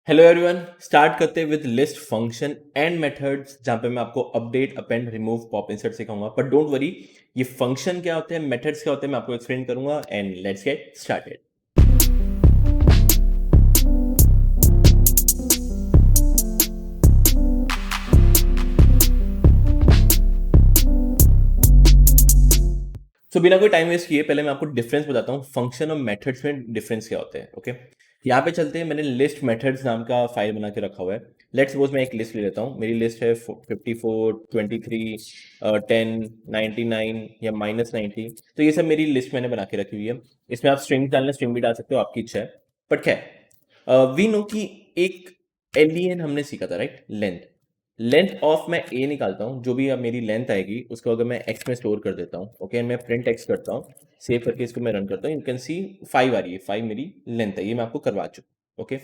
Hello everyone, start करते हैं with list function and methods जहां पे मैं आपको update append remove pop insert सिखाऊंगा। बट डोंट वरी, ये फंक्शन क्या होते हैं, मेथड्स क्या होते हैं, मैं आपको एक्सप्लेन करूंगा। And let's get started. बिना कोई टाइम वेस्ट किए पहले मैं आपको डिफरेंस बताता हूँ, फंक्शन और मेथड्स में डिफरेंस क्या होते हैं। ओके, यहाँ पे चलते हैं। मैंने लिस्ट मेथड्स नाम का फाइल बना के रखा हुआ है। लेट्स सपोज मैं एक लिस्ट ले लेता हूँ। मेरी लिस्ट है 54, 23, 10, 99 या -90। तो ये सब मेरी लिस्ट मैंने बना के रखी हुई है। इसमें आप स्ट्रिंग डालना, स्ट्रिंग भी डाल सकते हो, आपकी इच्छा है। बट क्या है, वी नो कि एक एलियन हमने सीखा था, राइट? लेंथ। लेंथ ऑफ मैं ए निकालता हूँ, जो भी अब मेरी लेंथ आएगी उसको अगर मैं एक्स में स्टोर कर देता हूँ, ओके, मैं प्रिंट एक्स करता हूँ, सेव करके इसको मैं रन करता हूँ, यू कैन सी 5 आ रही है। 5 मेरी लेंथ है, ये मैं आपको करवा चुका। ओके,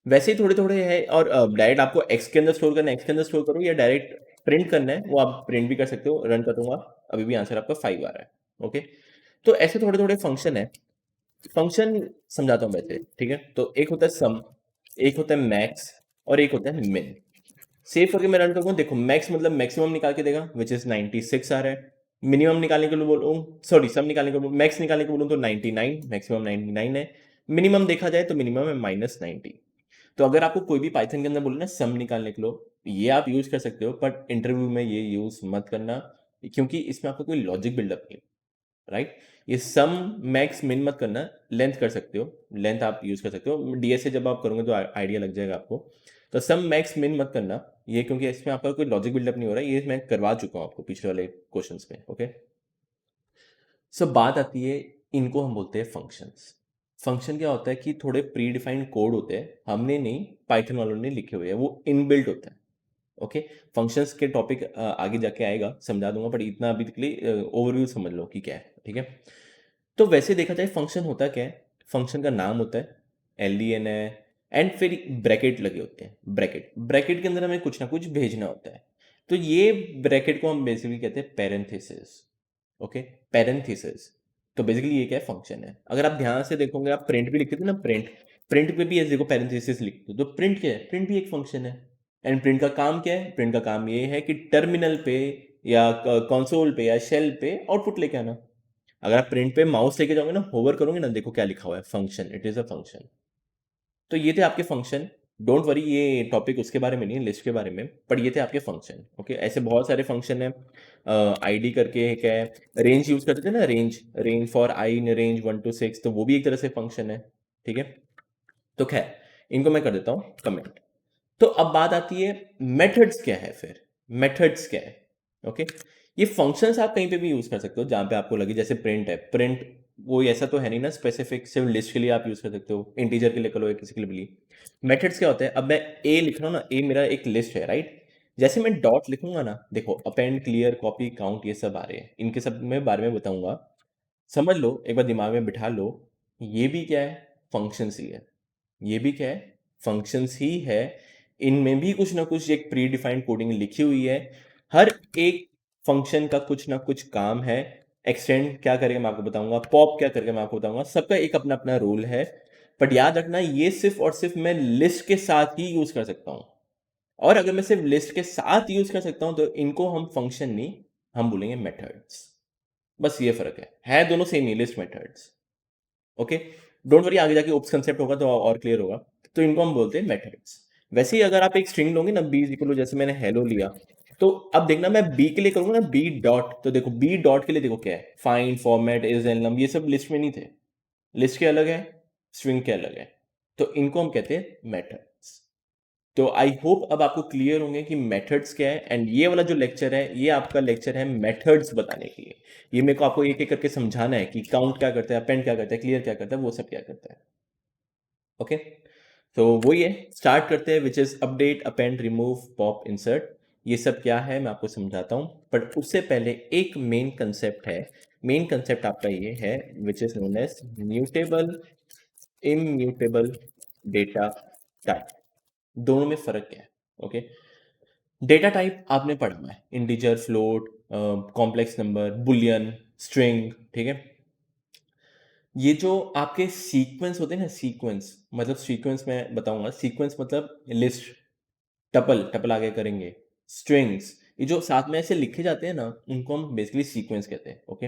वैसे ही थोड़े थोड़े है। और डायरेक्ट आपको एक्स के अंदर स्टोर करना है, एक्स के अंदर स्टोर करो, या डायरेक्ट प्रिंट करना है, वो आप प्रिंट भी कर सकते हो। रन करूंगा, अभी भी आंसर आपका 5 आ रहा है। ओके, तो ऐसे थोड़े थोड़े फंक्शन है। फंक्शन समझाता हूँ वैसे, ठीक है? तो एक होता है सम, एक होता है मैक्स, और एक होता है मिन। सेव करके मैं रन करूंगा, देखो मैक्स मतलब मैक्सिमम निकाल के देगा, विच इज 96 आ रहा है। मिनिमम निकालने के लिए बोलूँ, सॉरी, सम निकालने के लिए, मैक्स निकालने के बोलूँ तो 99, मैक्सिमम 99 है। मिनिमम देखा जाए तो मिनिमम है -90। तो अगर आपको कोई भी पाइथन के अंदर बोले ना सम निकालने के लिए, ये आप यूज कर सकते हो, बट इंटरव्यू में ये यूज मत करना, क्योंकि इसमें आपका कोई लॉजिक बिल्डअप नहीं, राइट? ये सम मैक्स मिन मत करना, लेंथ कर सकते हो। लेंथ आप यूज कर सकते हो, डीएसए जब आप करोगे तो आइडिया लग जाएगा आपको। तो सम मैक्स मिन मत करना, ये क्योंकि इसमें आपका कोई लॉजिक बिल्डअप नहीं हो रहा है, ये मैं करवा चुका हूँ आपको पिछले वाले क्वेश्चंस में। ओके, सो बात आती है, इनको हम बोलते हैं फंक्शंस। फंक्शन क्या होता है कि थोड़े प्री डिफाइंड कोड होते हैं, हमने नहीं, पाइथन वालों ने लिखे हुए हैं, वो इनबिल्ट होता है। ओके, फंक्शंस के टॉपिक आगे जाके आएगा, समझा दूंगा, बट इतना अभी के लिए ओवरव्यू समझ लो कि क्या है, ठीक है? तो वैसे देखा जाए फंक्शन होता क्या है, फंक्शन का नाम होता है, एलडीएन है, एंड फिर ब्रैकेट लगे होते हैं। ब्रैकेट, ब्रैकेट के अंदर हमें कुछ ना कुछ भेजना होता है। तो ये ब्रैकेट को हम बेसिकली कहते हैं पैरेंथेसिस। Okay, parenthesis. तो बेसिकली ये क्या है, फंक्शन है। अगर आप ध्यान से देखोगे, आप प्रिंट भी लिखते थे ना, प्रिंट, प्रिंट पे भी ऐसे देखो पैरेंथेसिस लिखते हो, तो प्रिंट क्या है? प्रिंट भी एक फंक्शन है। एंड प्रिंट का काम क्या है? प्रिंट का काम ये है कि टर्मिनल पे या कंसोल पे या शेल पे आउटपुट लेके आना। अगर आप प्रिंट पे माउस लेके जाओगे ना, होवर करोगे ना, देखो क्या लिखा हुआ है, function, it is a function. तो ये थे आपके फंक्शन। डोंट वरी, ये टॉपिक उसके बारे में नहीं है, लिस्ट के बारे में, पर ये थे आपके फंक्शन। ओके, ऐसे बहुत सारे फंक्शन है। आईडी करके क्या है, रेंज यूज करते थे ना, range, range for I in range 1 to 6, तो वो भी एक तरह से फंक्शन है, ठीक है? तो खैर, इनको मैं कर देता हूँ कमेंट। तो अब बात आती है, मेथड्स क्या है फिर? मेथड्स क्या है? ओके, ये फंक्शंस आप कहीं पे भी यूज कर सकते हो जहां पे आपको लगे, जैसे प्रिंट है, प्रिंट वो ऐसा तो है नहीं ना स्पेसिफिक, सिर्फ लिस्ट के लिए आप यूज कर सकते हो, इंटीजर के लिए करो या किसी के लिए भी। मेथड्स क्या होते हैं? अब मैं ए लिख रहा हूँ ना, ए मेरा एक लिस्ट है, राइट? जैसे मैं डॉट लिखूंगा ना, देखो अपेंड, क्लियर, कॉपी, काउंट, ये सब आ रहे हैं, इनके सब में बारे में बताऊंगा। समझ लो, एक बार दिमाग में बिठा लो, ये भी क्या है? फंक्शंस ही है। ये भी क्या है? फंक्शंस ही है। इनमें भी कुछ ना कुछ एक प्री डिफाइंड कोडिंग लिखी हुई है। हर एक फंक्शन का कुछ ना कुछ काम है। एक्सटेंड क्या करेगा मैं आपको बताऊंगा, पॉप क्या करेगा मैं आपको बताऊंगा, सबका एक अपना अपना रोल है। बट याद रखना, ये सिर्फ और सिर्फ मैं लिस्ट के साथ ही यूज कर सकता हूं। और अगर मैं सिर्फ लिस्ट के साथ यूज कर सकता हूं तो इनको हम फंक्शन नहीं, हम बोलेंगे मेथड्स। बस ये फर्क है दोनों same he, list methods. Okay, don't worry, आगे जाके ओप्स कंसेप्ट होगा तो और क्लियर होगा। तो इनको हम बोलते हैं मेथड्स। वैसे ही अगर आप एक स्ट्रिंग लोगे ना, बी इक्वल, जैसे मैंने हेलो लिया, तो अब देखना, मैं बी के लिए करूंगा ना बी डॉट, तो देखो बी डॉट के लिए देखो क्या है, फाइंड, फॉर्मेट, इज एनलम, ये सब लिस्ट में नहीं थे। लिस्ट के अलग है, स्ट्रिंग के अलग है। तो इनको हम कहते हैं मेथड्स। तो आई होप अब आपको क्लियर होंगे कि मेथड्स क्या है। एंड ये वाला जो लेक्चर है, ये आपका लेक्चर है मेथड्स बताने के लिए। ये मेरे को आपको एक एक करके समझाना है कि काउंट क्या करता है, अपेंड क्या करता है, क्लियर क्या करता है, वो सब क्या करता है। ओके, तो वही है, स्टार्ट करते हैं, विच is update, append, remove, pop, insert. ये सब क्या है मैं आपको समझाता हूँ, बट उससे पहले एक मेन कंसेप्ट है। मेन कंसेप्ट आपका ये है, which is known as mutable, immutable data type. दोनों में फर्क क्या है? ओके, डेटा टाइप आपने पढ़ा हुआ है, integer, float, complex number, Boolean, string, ठीक है? ये जो आपके सीक्वेंस होते हैं ना, सीक्वेंस मतलब सीक्वेंस मैं बताऊंगा, सीक्वेंस मतलब लिस्ट, टपल टपल आगे करेंगे, स्ट्रिंग्स, ये जो साथ में ऐसे लिखे जाते हैं ना, उनको हम बेसिकली सीक्वेंस कहते हैं। ओके,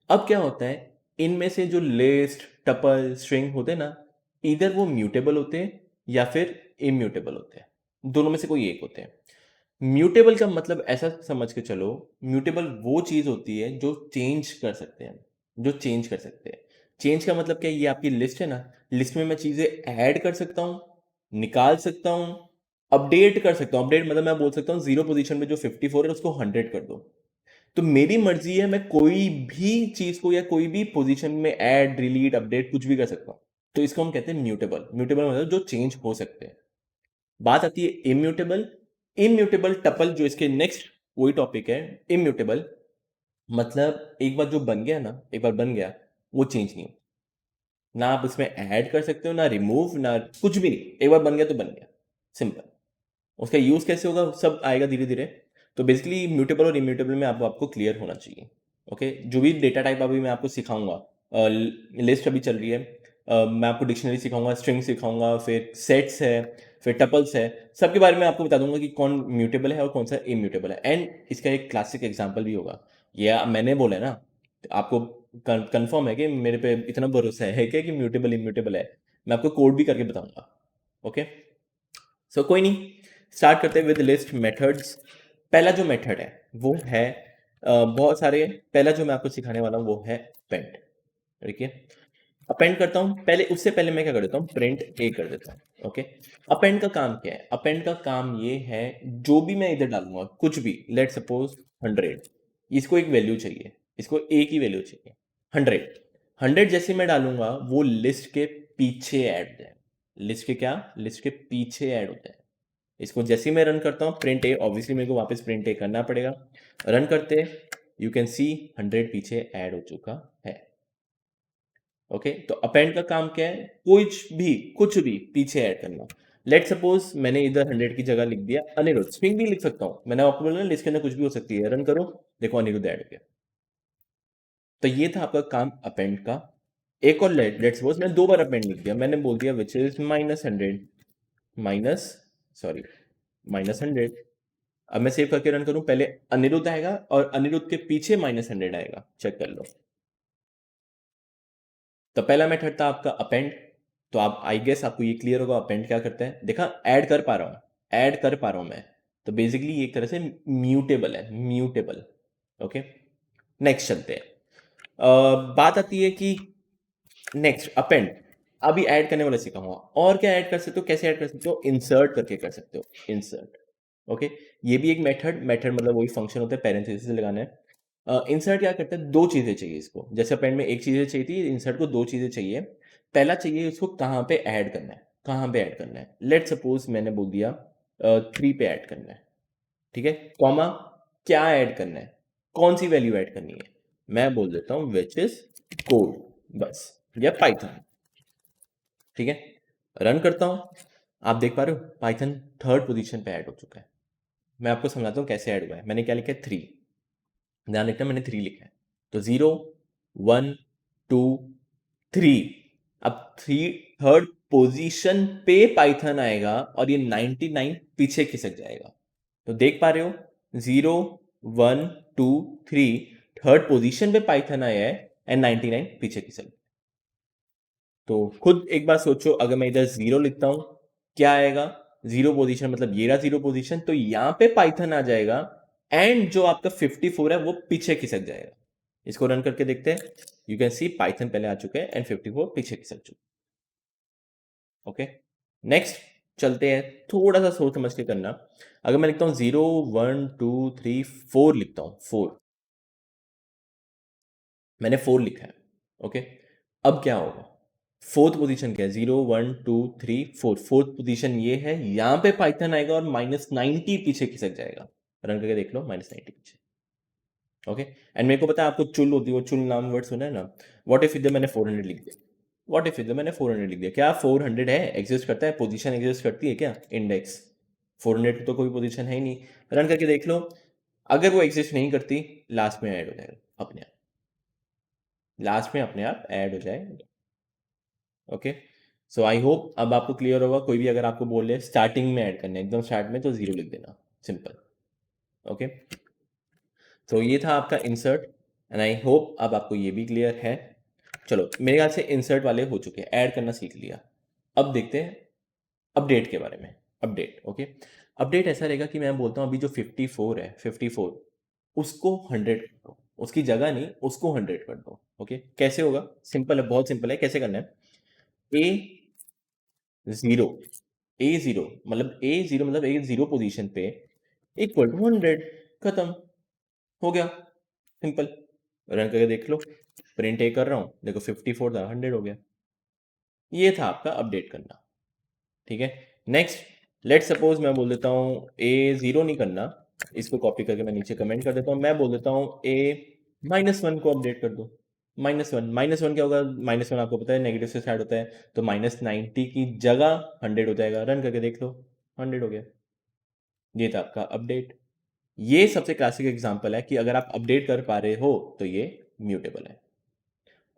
अब क्या होता है, इनमें से जो लिस्ट, टपल, स्ट्रिंग होते हैं ना, इधर वो म्यूटेबल होते हैं या फिर इम्यूटेबल होते हैं, दोनों में से कोई एक होते हैं। म्यूटेबल का मतलब ऐसा समझ के चलो, म्यूटेबल वो चीज होती है जो चेंज कर सकते हैं, जो चेंज कर सकते हैं। चेंज का मतलब क्या है, ये आपकी लिस्ट है ना, लिस्ट में मैं चीजें ऐड कर सकता हूँ, निकाल सकता हूँ, अपडेट कर सकता हूँ। अपडेट मतलब मैं बोल सकता हूँ जीरो पोजीशन में जो 54 है उसको 100 कर दो। तो मेरी मर्जी है, मैं कोई भी चीज को या कोई भी पोजीशन में ऐड, डिलीट, अपडेट कुछ भी कर सकता हूँ। तो इसको हम कहते हैं म्यूटेबल। म्यूटेबल मतलब जो चेंज हो सकते हैं। बात आती है इम्यूटेबल। इम्यूटेबल टपल जो इसके नेक्स्ट वही टॉपिक है। इम्यूटेबल मतलब एक बार जो बन गया ना, एक बार बन गया, वो चेंज नहीं हो, ना आप इसमें ऐड कर सकते हो, ना रिमूव, ना कुछ भी नहीं। एक बार बन गया तो बन गया, सिंपल। उसका यूज कैसे होगा सब आएगा धीरे धीरे। तो बेसिकली म्यूटेबल और इम्यूटेबल में आपको क्लियर होना चाहिए। ओके, जो भी डेटा टाइप अभी मैं आपको सिखाऊंगा, लिस्ट अभी चल रही है, मैं आपको डिक्शनरी सिखाऊंगा, स्ट्रिंग सिखाऊंगा, फिर सेट्स है, फिर टपल्स है, सबके बारे में आपको बता दूंगा कि कौन म्यूटेबल है और कौन सा इम्यूटेबल है। एंड इसका एक क्लासिक एग्जाम्पल भी होगा। ये मैंने बोला है ना, आपको कंफर्म है कि मेरे पे इतना भरोसा है क्या कि म्यूटेबल इम्यूटेबल है? मैं आपको कोड भी करके बताऊंगा। ओके, सो कोई नहीं, स्टार्ट करते हैं विद लिस्ट मेथड्स। पहला जो मेथड है वो है, बहुत सारे, पहला जो मैं आपको सिखाने वाला हूँ वो है अपेंड। ठीक है, अपेंड करता हूँ पहले, उससे पहले मैं क्या कर देता हूँ, प्रिंट ए कर देता हूँ। ओके, अपेंड का काम क्या है? अपेंड का काम ये है, जो भी मैं इधर डालूंगा कुछ भी, लेट सपोज 100, इसको एक वैल्यू चाहिए, इसको ए की वैल्यू चाहिए 100। 100 जैसे मैं डालूंगा वो लिस्ट के पीछे ऐड हो जाए। लिस्ट के क्या, लिस्ट के पीछे ऐड होता है। इसको जैसे ही मैं रन करता हूँ प्रिंट ए, ऑब्वियसली मेरे को वापस प्रिंट ए करना पड़ेगा। रन करते, यू कैन सी 100 पीछे ऐड हो चुका है। ओके, तो अपेंड का काम क्या है, कुछ भी पीछे ऐड करना। लेट सपोज मैंने इधर 100 की जगह लिख दिया अनिरुद्ध, स्ट्रिंग भी लिख सकता हूँ, मैंने आपको बोला लिस्ट के अंदर कुछ भी हो सकती है। रन करो, देखो अनिरुद्ध ऐड हो गया। तो ये था आपका काम अपेंड का। एक और लेट सपोज मैंने 2 बार अपेंड लिख दिया, मैंने बोल दिया विच इज -100, माइनस, सॉरी, -100। अब मैं सेव करके रन करूं, पहले अनिरुद्ध आएगा और अनिरुद्ध के पीछे -100 आएगा, चेक कर लो। तो पहला मेथड था आपका अपेंड। तो आप, आई गेस आपको ये क्लियर होगा अपेंड क्या करता है। देखा, ऐड कर पा रहा हूं, ऐड कर पा रहा हूं मैं। तो बेसिकली एक तरह से म्यूटेबल है, म्यूटेबल। ओके, नेक्स्ट चलते हैं। बात आती है कि नेक्स्ट अपेंड, अभी ऐड करने वाला सिखाऊंगा। और क्या ऐड कर सकते हो, कैसे ऐड कर सकते हो, इंसर्ट करके कर सकते हो, इंसर्ट। ओके, ये भी एक मेथड, मेथड मतलब वही फंक्शन होता है, पैरेंथेसिस लगाना है। इंसर्ट क्या करता है, 2 चीजें चाहिए इसको, जैसे अपेंड में एक चीजें चाहिए थी, इंसर्ट को 2 चीजें चाहिए। पहला चाहिए इसको कहाँ पे ऐड करना है, कहाँ पे ऐड करना है। लेट सपोज मैंने बोल दिया 3 पे ऐड करना है। ठीक है, कॉमा, क्या ऐड करना है, कौन सी वैल्यू ऐड करनी है, मैं बोल देता हूँ विच इज कोड, बस, या पाइथन। ठीक है, रन करता हूं, आप देख पा रहे हो पाइथन 3rd पोजीशन पे ऐड हो चुका है। मैं आपको समझाता हूँ कैसे ऐड हुआ है। मैंने क्या लिखा है, 3, ध्यान रखना मैंने 3 लिखा है। तो 0, 1, 2, 3। अब 3rd पोजीशन पे पाइथन आएगा और ये 99 पीछे खिसक जाएगा। तो देख पा रहे हो, 0, 1, 2, 3, 3rd पोजीशन पे पाइथन आया है एंड 99 पीछे खिसक। तो खुद एक बार सोचो, अगर मैं इधर 0 लिखता हूं, क्या आएगा, 0 पोजीशन मतलब ये रहा 0 पोजीशन, तो यहां पे पाइथन आ जाएगा एंड जो आपका 54 है वो पीछे खिसक जाएगा। इसको रन करके देखते हैं, यू कैन सी पाइथन पहले आ चुके हैं एंड 54 पीछे खिसक चुके। ओके, नेक्स्ट चलते हैं, थोड़ा सा सोच समझ के करना। अगर मैं लिखता हूं 0, 1, 2, 3, 4 लिखता हूं, 4, मैंने 4 लिखा है। ओके, अब क्या होगा, 4th पोजीशन क्या है, 0, 1, 2, 3, 4, 4th पोजीशन ये है, यहां पे पाइथन आएगा और -90 पीछे खिसक जाएगा। रन करके देख लो, -90 पीछे। ओके, एंड मेरे को पता है आपको चुल होती है, वो चुल नाम वर्ड सुना है ना। व्हाट इफ इधर मैंने 400 लिख दिया, व्हाट इफ इधर मैंने 400 लिख दिया, क्या 400 है, एग्जिस्ट करता है, पोजीशन एग्जिस्ट करती है क्या, इंडेक्स। 400 की तो कोई पोजीशन है ही नहीं। रन करके देख लो, अगर वो एग्जिस्ट नहीं करती, लास्ट में ऐड हो जाएगा अपने आप। लास्ट में अपने आप ऐड हो जाएगा। ओके, सो आई होप अब आपको क्लियर होगा। कोई भी अगर आपको बोले स्टार्टिंग में ऐड करना है, एकदम स्टार्ट में, तो 0 लिख देना, सिंपल। ओके, तो ये था आपका इंसर्ट एंड आई होप अब आपको ये भी क्लियर है। चलो, मेरे ख्याल से इंसर्ट वाले हो चुके हैं, ऐड करना सीख लिया। अब देखते हैं अपडेट के बारे में। Update, okay. अपडेट ऐसा रहेगा कि मैं बोलता हूँ अभी जो 54 है, 54 उसको 100 कर दो, उसकी जगह नहीं, उसको 100 कर दो। ओके, कैसे होगा? सिंपल है, बहुत सिंपल है। कैसे करना है? ए जीरो, ए जीरो मतलब ए जीरो पोजीशन पे इक्वल टू 100, खत्म, हो गया, सिंपल। रन करके देख लो, प्रिंट ए कर रहा हूँ, देखो 54 था, 100 हो गया। ये था आपका अपडेट करना, ठीक है। नेक्स्ट, लेट सपोज मैं बोल देता हूँ ए जीरो नहीं करना, इसको कॉपी करके मैं नीचे कमेंट कर देता हूँ, मैं बोल देता हूँ ए -1 को अपडेट कर दो। -1 क्या होगा? -1 आपको पता है नेगेटिव से स्टार्ट होता है, तो -90 की जगह 100 हो जाएगा। रन करके देख लो, 100 हो गया। ये था आपका अपडेट। ये सबसे क्लासिक एग्जांपल है कि अगर आप अपडेट कर पा रहे हो तो ये म्यूटेबल है।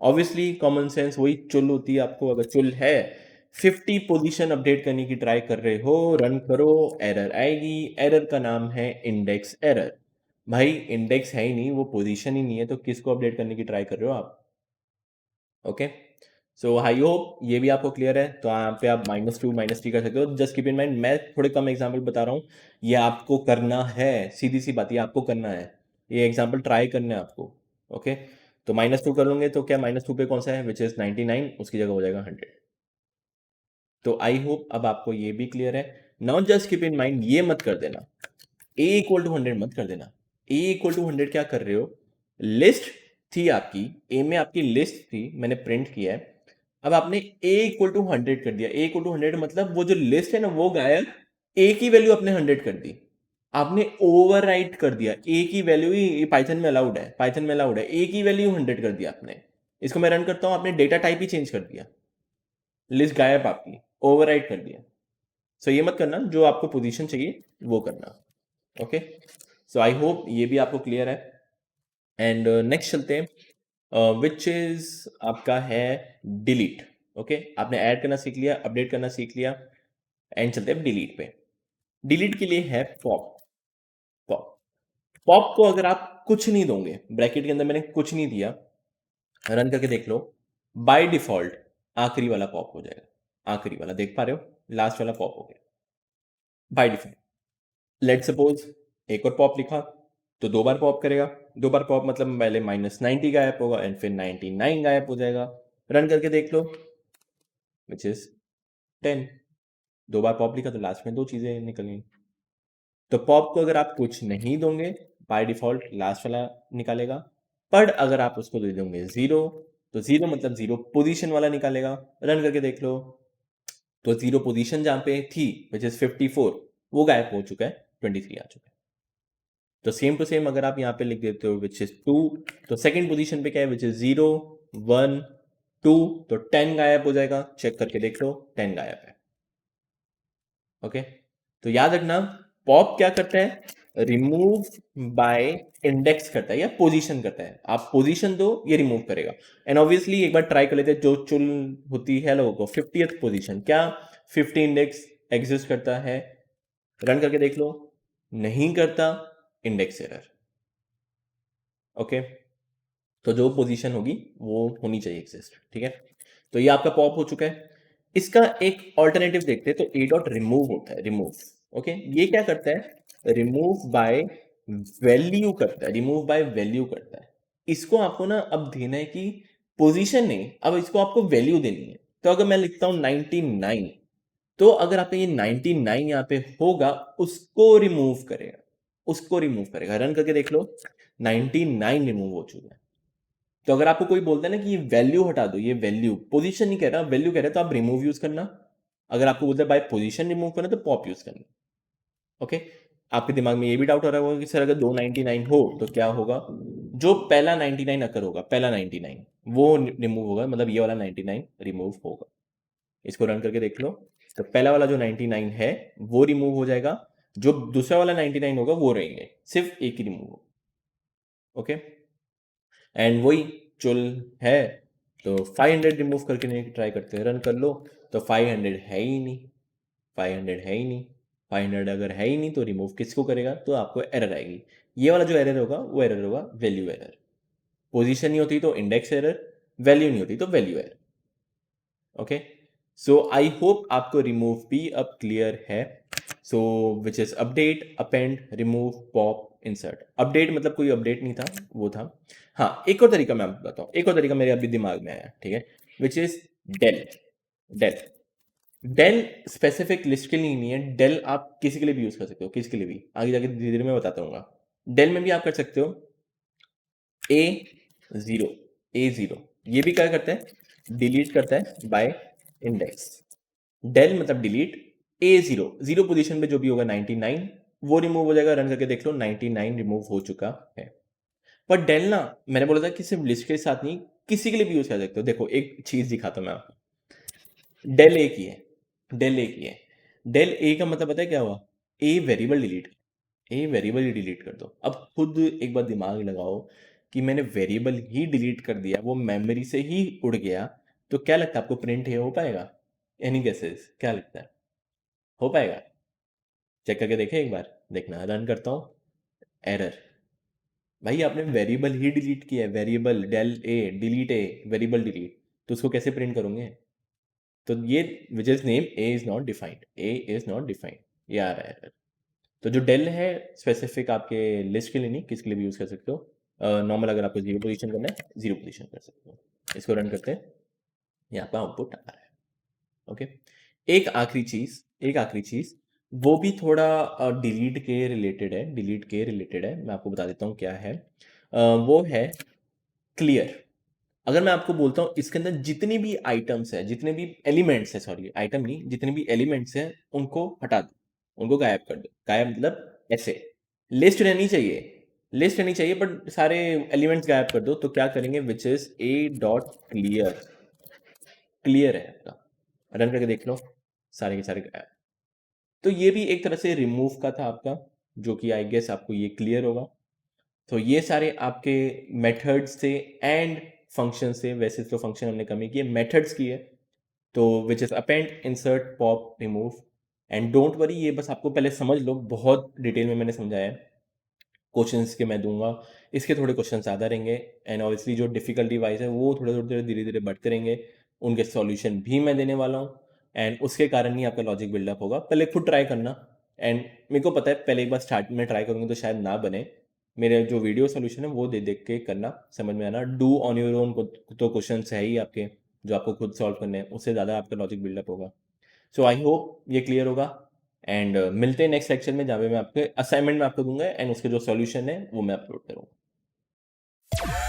ऑब्वियसली कॉमन सेंस वही चुल होती है आपको, अगर चुल है 50 पोजीशन अपडेट करने की ट्राई कर रहे हो, रन करो, एरर आएगी। एरर का नाम है इंडेक्स एरर। भाई इंडेक्स है ही नहीं, वो पोजीशन ही नहीं है, तो किसको अपडेट करने की ट्राई कर रहे हो आप? ओके, सो आई होप ये भी आपको क्लियर है। तो यहाँ पे आप -2 -3 कर सकते हो। जस्ट कीप इन माइंड, मैं थोड़े कम एग्जांपल बता रहा हूँ, ये आपको करना है, सीधी सी बात, ये आपको करना है, ये एग्जांपल ट्राई करना है आपको। ओके, तो -2 कर लोगे तो क्या -2 पे कौन सा है, विच इज 99, उसकी जगह हो जाएगा 100। तो आई होप अब आपको ये भी क्लियर है। Now just keep in mind, ये मत कर देना ए इक्वल टू 100 मत कर देना। ए इक्वल टू 100 क्या कर रहे हो? लिस्ट थी आपकी, ए में आपकी लिस्ट थी, मैंने प्रिंट किया है। अब आपने ए इक्वल टू 100 कर दिया। ए इक्वल टू 100 मतलब वो जो लिस्ट है ना वो गायब, ए की वैल्यू आपने 100 कर दी। आपने ओवरराइट कर दिया, ए की वैल्यू ही पाइथन में अलाउड है, पाइथन में अलाउड है, ए की वैल्यू 100 कर दिया आपने। इसको मैं रन करता हूं, आपने डेटा टाइप ही चेंज कर दिया, लिस्ट गायब आपकी, ओवरराइट कर दिया। सो ये मत करना, जो आपको पोजीशन चाहिए वो करना। ओके, सो आई होप ये भी आपको क्लियर है। एंड नेक्स्ट चलते हैं, विच इज आपका है डिलीट। ओके, आपने ऐड करना सीख लिया, अपडेट करना सीख लिया, एंड चलते हैं डिलीट पे। डिलीट के लिए है पॉप। पॉप पॉप को अगर आप कुछ नहीं दोगे, ब्रैकेट के अंदर मैंने कुछ नहीं दिया, रन करके देख लो, बाय डिफॉल्ट आखिरी वाला पॉप हो जाएगा। आखिरी वाला देख पा रहे हो, लास्ट वाला पॉप हो गया बाय डिफॉल्ट। लेट सपोज एक और पॉप लिखा, तो 2 बार पॉप करेगा। 2 बार पॉप मतलब पहले -90 गायब होगा एंड फिर 99 गायब हो जाएगा। रन करके देख लो, विच इज 10। 2 बार पॉप लिखा तो लास्ट में 2 चीजें निकली। तो पॉप को अगर आप कुछ नहीं दोगे, बाय डिफॉल्ट लास्ट वाला निकालेगा। पर अगर आप उसको दे दोगे 0, तो 0 मतलब 0 पोजीशन वाला निकालेगा। रन करके देख लो, तो 0 पोजीशन जहां पे थी विच इज 54, वो गायब हो चुका है, 23 आ चुका है। तो सेम टू सेम अगर आप यहाँ पे लिख देते हो विच इज 2, तो सेकंड पोजीशन पे क्या है, विच इज 0 1 2, तो 10 गायब हो जाएगा। चेक करके देख लो, 10 गायब है। ओके, तो याद रखना, पॉप क्या करता है, रिमूव बाय इंडेक्स करता है या पोजीशन करता है। आप पोजीशन दो, ये रिमूव करेगा। एंड ऑब्वियसली एक बार ट्राई कर लेते हैं, जो चुल होती है लोगों को 50th पोजीशन, क्या 50 इंडेक्स एग्जिस्ट करता है? रन करके देख लो, नहीं करता, इंडेक्स एरर। ओके, तो जो पोजीशन होगी वो होनी चाहिए एग्जिस्ट, ठीक है। तो ये आपका पॉप हो चुका है। इसका एक ऑल्टरनेटिव देखते हैं, तो ए डॉट रिमूव होता है, रिमूव। ओके, ये क्या करता है, रिमूव बाय वैल्यू करता है, रिमूव बाय वैल्यू करता है। इसको आपको ना अब देना है कि पोजीशन नहीं, अब इसको आपको वैल्यू देनी है। तो अगर मैं लिखता हूं 99, तो अगर आपका ये 99 यहाँ पे होगा, उसको रिमूव करेगा, उसको रिमूव करेगा। रन करके देख लो, 99 रिमूव हो चुका है। तो अगर आपको कोई बोलता है ना कि ये वैल्यू हटा दो, ये वैल्यू, पोजीशन नहीं कह रहा, वैल्यू कह रहा है, तो आप रिमूव यूज करना। अगर आपको बोलता है बाय पोजीशन रिमूव करना, तो पॉप यूज करना। ओके, आपके दिमाग में ये भी डाउट हो रहा होगा कि सर अगर 299 हो तो क्या होगा? जो पहला 99 अकर होगा, पहला 99 वो रिमूव होगा, मतलब ये वाला 99 रिमूव होगा। इसको रन करके देख लो, तो पहला वाला जो 99 है वो रिमूव हो जाएगा, जो दूसरा वाला 99 होगा वो रहेंगे, सिर्फ एक ही रिमूव होगा। ओके, एंड वही चुल है, तो 500 रिमूव करके ट्राई करते हैं, रन कर लो तो 500 है ही नहीं, 500 है ही नहीं, 500 अगर है ही नहीं तो रिमूव किसको करेगा, तो आपको एरर आएगी। ये वाला जो एरर होगा वो एरर होगा वैल्यू एरर। पोजीशन नहीं होती तो इंडेक्स एरर, वैल्यू नहीं होती तो value error. Okay, so I hope आपको रिमूव भी अब क्लियर है। So which is update, append, remove, pop, insert. Update मतलब कोई अपडेट नहीं था, वो था। हाँ, एक और तरीका मैं आपको बताता हूँ, एक और तरीका मेरे अभी दिमाग में आया, ठीक है, which is del. Del, del specific list के लिए नहीं है, डेल आप किसी के लिए भी यूज कर सकते हो, किसी के लिए भी, आगे जाके धीरे धीरे मैं बताता हूँ। डेल में भी आप कर सकते हो ए जीरो, ए जीरो, ये भी क्या करता है, डिलीट करता है बाय इंडेक्स। डेल मतलब डिलीट, ए जीरो, जीरो पोजीशन पे जो भी होगा 99 वो रिमूव हो जाएगा, रन करके देख लो 99 रिमूव हो चुका है। पर डेल ना, मैंने बोला था कि सिर्फ लिस्ट के साथ नहीं, किसी के लिए भी यूज कर सकते हो। देखो एक चीज दिखाता हूं मैं आपको, डेल ए की है, डेल ए की है, डेल ए का मतलब पता है क्या हुआ, ए variable delete, A variable he delete कर दो। अब खुद एक बार दिमाग लगाओ कि मैंने वेरिएबल ही डिलीट कर दिया, वो मेमोरी से ही उड़ गया, तो क्या लगता है आपको, प्रिंट है हो पाएगा? एनी गेसेस, क्या लगता है, हो पाएगा? चेक करके देखें एक बार, देखना, रन करता हूँ, एरर। भाई आपने वेरिएबल ही डिलीट किया है, variable del A delete A, variable delete, तो उसको कैसे प्रिंट करोगे? तो ये which is name A is not defined, A is not defined, ये आ रहा है एरर। तो जो डेल है स्पेसिफिक आपके लिस्ट के लिए नहीं, किसके लिए भी यूज कर सकते हो। नॉर्मल अगर आपको जीरो पोजीशन करना है, जीरो पोजीशन कर सकते हो। इसको रन करते हैं, यहाँ पे आउटपुट आ रहा है। ओके, एक आखिरी चीज, एक आखिरी चीज, वो भी थोड़ा डिलीट के रिलेटेड है, डिलीट के रिलेटेड है, मैं आपको बता देता हूँ क्या है। वो है क्लियर। अगर मैं आपको बोलता हूँ इसके अंदर जितनी भी आइटम्स है, जितने भी एलिमेंट्स है, सॉरी आइटम नहीं, जितने भी एलिमेंट्स हैं उनको हटा दो, उनको गायब कर दो। गायब मतलब ऐसे, लिस्ट रहनी चाहिए, लिस्ट रहनी चाहिए, बट सारे एलिमेंट्स गायब कर दो, तो क्या करेंगे, which is a dot clear, clear है आपका, रन करके देख लो, सारे के सारे गायब। तो ये भी एक तरह से रिमूव का था आपका, जो कि आई गेस आपको ये क्लियर होगा। तो ये सारे आपके मेथड्स थे एंड फंक्शन से, वैसे तो फंक्शन हमने कम ही किए, मेथड्स की है। तो which is append, insert, pop, remove. And don't worry, ये बस आपको पहले समझ लो, बहुत डिटेल में मैंने समझाया है। क्वेश्चंस के मैं दूंगा, इसके थोड़े क्वेश्चन ज़्यादा रहेंगे, एंड ऑब्वियसली जो डिफिकल्टी वाइज है वो थोड़े थोड़े धीरे धीरे बढ़ते रहेंगे, उनके सॉल्यूशन भी मैं देने वाला हूँ। एंड उसके कारण ही आपका लॉजिक बिल्डअप होगा, पहले खुद ट्राई करना। एंड मेरे को पता है पहले एक बार स्टार्ट में ट्राई करूँगी तो शायद ना बने, मेरे जो वीडियो सोल्यूशन है वो दे देख के करना, समझ में आना, डू ऑन योर ओन तो क्वेश्चन है ही आपके, जो आपको खुद सॉल्व करने हैं, उससे ज़्यादा आपका लॉजिक बिल्डअप होगा। सो आई होप ये क्लियर होगा। एंड मिलते हैं नेक्स्ट लेक्चर में, जहाँ पे मैं आपके असाइनमेंट में आपको दूंगा एंड उसके जो सॉल्यूशन है वो मैं अपलोड करूँगा।